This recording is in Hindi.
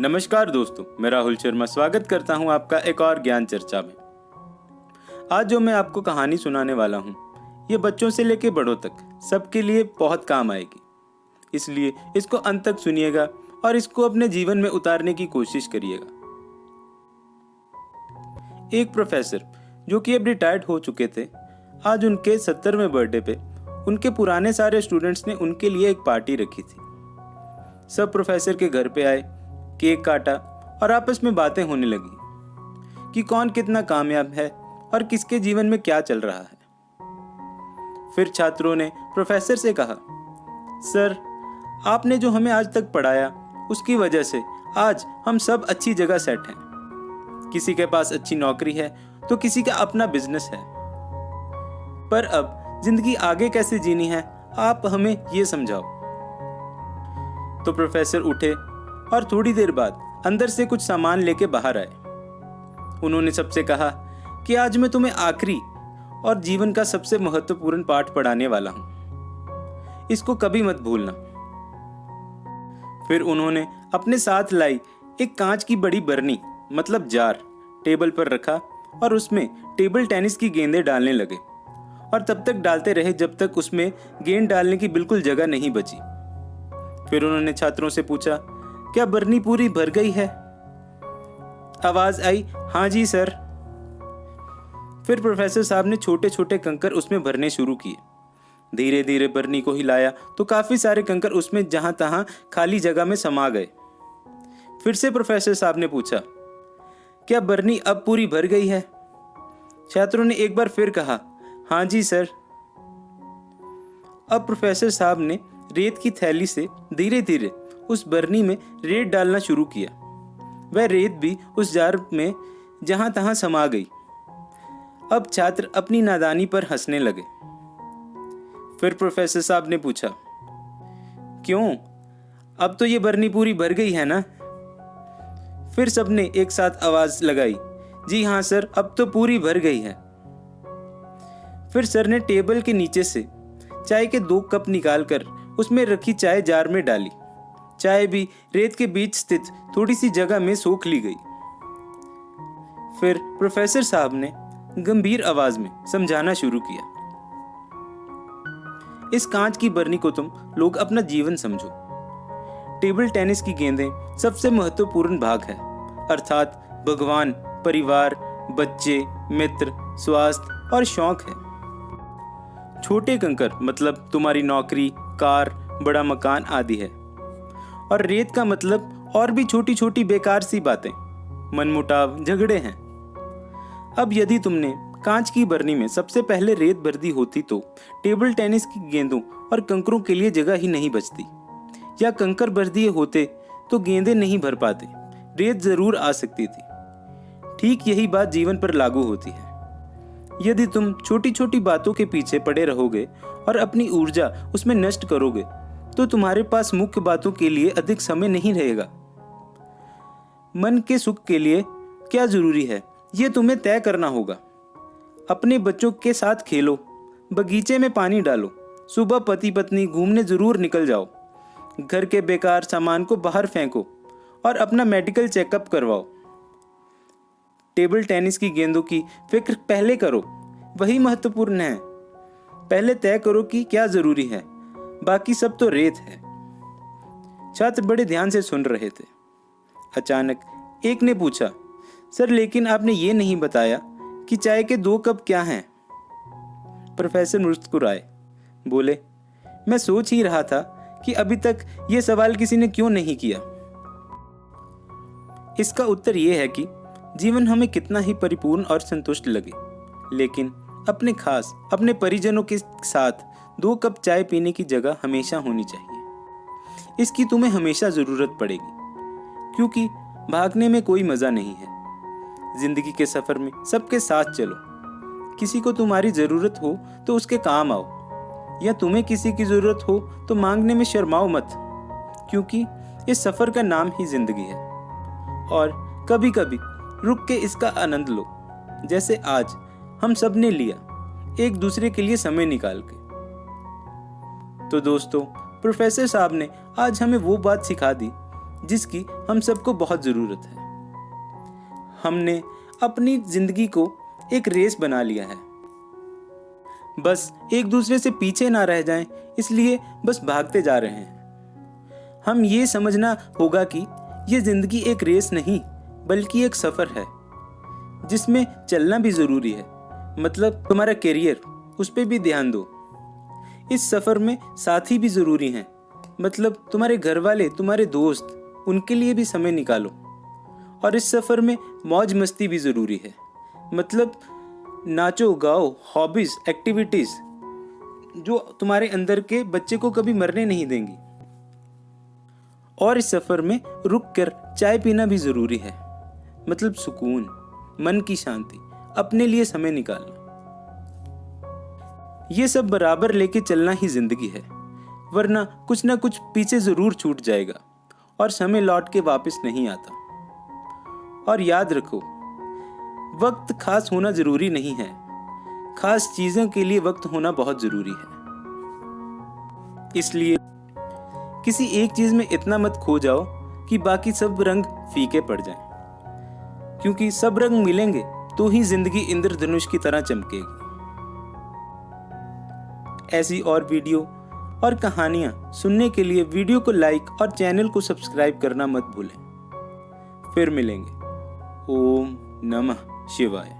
नमस्कार दोस्तों, मैं राहुल शर्मा स्वागत करता हूं आपका एक और ज्ञान चर्चा में। आज जो मैं आपको कहानी सुनाने वाला हूं, ये बच्चों से लेकर बड़ों तक सबके लिए बहुत काम आएगी। इसलिए इसको अंत तक सुनिएगा और इसको अपने जीवन में उतारने की कोशिश करिएगा। एक प्रोफेसर जो कि अब रिटायर्ड हो चुके थे, आज उनके 70वें बर्थडे पे उनके पुराने सारे स्टूडेंट्स ने उनके लिए एक पार्टी रखी थी। सब प्रोफेसर के घर पे आए, केक काटा और आपस में बातें होने लगी कि कौन कितना कामयाब है और किसके जीवन में क्या चल रहा है। फिर छात्रों ने प्रोफेसर से कहा, सर, आपने जो हमें आज तक पढ़ाया उसकी वजह से आज हम सब अच्छी जगह सेट हैं। किसी के पास अच्छी नौकरी है तो किसी का अपना बिजनेस है। पर अब जिंदगी आगे कैसे जीनी है, आप हमें ये समझाओ। तो प्रोफेसर उठे और थोड़ी देर बाद अंदर से कुछ सामान लेके बाहर आए। उन्होंने सबसे कहा कि आज मैं तुम्हें आखिरी और जीवन का सबसे महत्वपूर्ण पाठ पढ़ाने वाला हूं, इसको कभी मत भूलना। फिर उन्होंने अपने साथ लाई एक कांच की बड़ी बरनी मतलब जार टेबल पर रखा और उसमें टेबल टेनिस की गेंदें डालने लगे और तब तक डालते रहे जब तक उसमें गेंद डालने की बिल्कुल जगह नहीं बची। फिर उन्होंने छात्रों से पूछा, क्या बरनी पूरी भर गई है? आवाज आई, हाँ जी सर। फिर प्रोफेसर साहब ने छोटे छोटे कंकर उसमें भरने शुरू किए। धीरे धीरे बरनी को हिलाया तो काफी सारे कंकर उसमें जहां तहां खाली जगह में समा गए। फिर से प्रोफेसर साहब ने पूछा, क्या बरनी अब पूरी भर गई है? छात्रों ने एक बार फिर कहा, हाँ जी सर। अब प्रोफेसर साहब ने रेत की थैली से धीरे धीरे उस बरनी में रेत डालना शुरू किया। वह रेत भी उस जार में जहां तहां समा गई। अब छात्र अपनी नादानी पर हंसने लगे। फिर प्रोफेसर साहब ने पूछा, क्यों, अब तो ये बरनी पूरी भर गई है ना? फिर सबने एक साथ आवाज लगाई, जी हाँ सर, अब तो पूरी भर गई है। फिर सर ने टेबल के नीचे से चाय के 2 कप निकालकर उसमें रखी चाय जार में डाली। चाय भी रेत के बीच स्थित थोड़ी सी जगह में सोख ली गई। फिर प्रोफेसर साहब ने गंभीर आवाज में समझाना शुरू किया, इस कांच की बरनी को तुम लोग अपना जीवन समझो। टेबल टेनिस की गेंदें सबसे महत्वपूर्ण भाग है, अर्थात भगवान, परिवार, बच्चे, मित्र, स्वास्थ्य और शौक है। छोटे कंकर मतलब तुम्हारी नौकरी, कार, बड़ा मकान आदि है। और रेत का मतलब और भी छोटी छोटी बेकार सी बातें, मनमुटाव, झगड़े हैं। अब यदि तुमने कांच की बरनी में सबसे पहले रेत भर दी होती तो टेबल टेनिस की गेंदों और कंकरों के लिए जगह ही नहीं बचती, या कंकर भर दिए होते तो गेंदें नहीं भर पाते, रेत जरूर आ सकती थी। ठीक यही बात जीवन पर लागू होती है। यदि तुम छोटी छोटी बातों के पीछे पड़े रहोगे और अपनी ऊर्जा उसमें नष्ट करोगे तो तुम्हारे पास मुख्य बातों के लिए अधिक समय नहीं रहेगा। मन के सुख के लिए क्या जरूरी है, ये तुम्हें तय करना होगा। अपने बच्चों के साथ खेलो, बगीचे में पानी डालो, सुबह पति पत्नी घूमने जरूर निकल जाओ, घर के बेकार सामान को बाहर फेंको और अपना मेडिकल चेकअप करवाओ। टेबल टेनिस की गेंदों की फिक्र पहले करो, वही महत्वपूर्ण है। पहले तय करो कि क्या जरूरी है, बाकी सब तो रेत है। छात्र बड़े ध्यान से सुन रहे थे। अचानक एक ने पूछा, सर, लेकिन आपने ये नहीं बताया कि चाय के 2 कप क्या हैं? प्रोफेसर मुस्कुराए, बोले, मैं सोच ही रहा था कि अभी तक ये सवाल किसी ने क्यों नहीं किया। इसका उत्तर यह है कि जीवन हमें कितना ही परिपूर्ण और संतुष्ट लगे, लेकिन अपने खास, अपने परिजनों के साथ 2 कप चाय पीने की जगह हमेशा होनी चाहिए। इसकी तुम्हें हमेशा जरूरत पड़ेगी, क्योंकि भागने में कोई मजा नहीं है। जिंदगी के सफर में सबके साथ चलो। किसी को तुम्हारी जरूरत हो तो उसके काम आओ, या तुम्हें किसी की जरूरत हो तो मांगने में शर्माओ मत, क्योंकि इस सफर का नाम ही जिंदगी है। और कभी कभी रुक के इसका आनंद लो, जैसे आज हम सब ने लिया, एक दूसरे के लिए समय निकाल के। तो दोस्तों, प्रोफेसर साहब ने आज हमें वो बात सिखा दी जिसकी हम सबको बहुत ज़रूरत है। हमने अपनी ज़िंदगी को एक रेस बना लिया है, बस एक दूसरे से पीछे ना रह जाएं, इसलिए बस भागते जा रहे हैं। हम ये समझना होगा कि ये ज़िंदगी एक रेस नहीं बल्कि एक सफ़र है, जिसमें चलना भी ज़रूरी है। मतलब तुम्हारा करियर, उस पर भी ध्यान दो। इस सफ़र में साथी भी ज़रूरी हैं, मतलब तुम्हारे घर वाले, तुम्हारे दोस्त, उनके लिए भी समय निकालो। और इस सफ़र में मौज मस्ती भी ज़रूरी है, मतलब नाचो गाओ, हॉबीज़, एक्टिविटीज़ जो तुम्हारे अंदर के बच्चे को कभी मरने नहीं देंगी। और इस सफ़र में रुक कर चाय पीना भी ज़रूरी है, मतलब सुकून, मन की शांति, अपने लिए समय निकालना। ये सब बराबर लेके चलना ही ज़िंदगी है, वरना कुछ ना कुछ पीछे ज़रूर छूट जाएगा और समय लौट के वापस नहीं आता। और याद रखो, वक्त खास होना ज़रूरी नहीं है, खास चीज़ों के लिए वक्त होना बहुत ज़रूरी है। इसलिए किसी एक चीज़ में इतना मत खो जाओ कि बाकी सब रंग फीके पड़ जाएं, क्योंकि सब रंग मिलेंगे तो ही ज़िंदगी इंद्रधनुष की तरह चमकेगी। ऐसी और वीडियो और कहानियाँ सुनने के लिए वीडियो को लाइक और चैनल को सब्सक्राइब करना मत भूलें। फिर मिलेंगे। ओम नमः शिवाय।